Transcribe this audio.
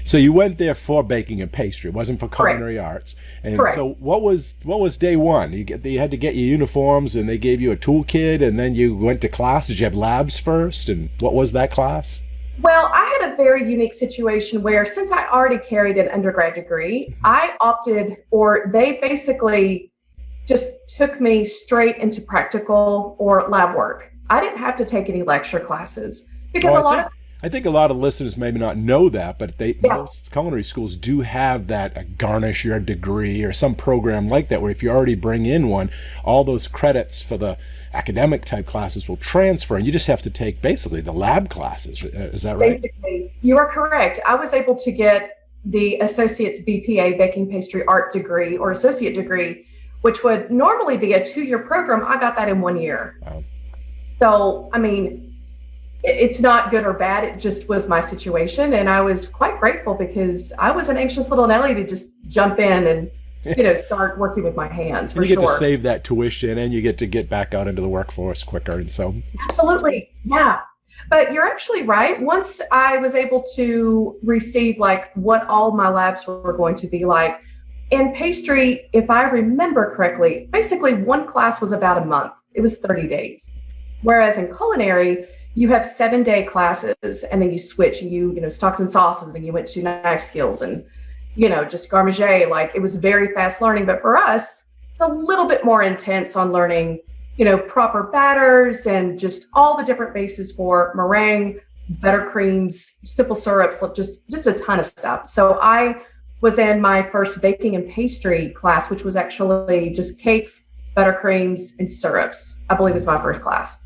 So you went there for baking and pastry. It wasn't for Correct. culinary arts. And Correct. so what was day one? You had to get your uniforms, and they gave you a toolkit, and then you went to class. Did you have labs first? And what was that class? Well, I had a very unique situation where since I already carried an undergrad degree, I opted, or they basically just took me straight into practical or lab work. I didn't have to take any lecture classes because Oh, a I lot think of, I think a lot of listeners maybe not know that, but yeah, most culinary schools do have that garnish your degree or some program like that, where if you already bring in one, all those credits for the academic type classes will transfer, and you just have to take basically the lab classes. Is that right? basically, you are correct. I was able to get the Associate's BPA Baking Pastry Art degree or associate degree, which would normally be a 2-year program. I got that in 1 year. Wow. So, I mean, it's not good or bad. It just was my situation. And I was quite grateful because I was an anxious little Nelly to just jump in and, start working with my hands for And you get to sure. save that tuition, and you get to get back out into the workforce quicker. And so, Absolutely. Yeah. But you're actually right. Once I was able to receive like what all my labs were going to be like, in pastry, if I remember correctly, basically one class was about a month. It was 30 days. Whereas in culinary, you have 7-day classes and then you switch and stocks and sauces, and then you went to knife skills and, just garmage. Like it was very fast learning. But for us, it's a little bit more intense on learning, proper batters and just all the different bases for meringue, buttercreams, simple syrups, like just a ton of stuff. So I was in my first baking and pastry class, which was actually just cakes, buttercreams, and syrups. I believe was my first class.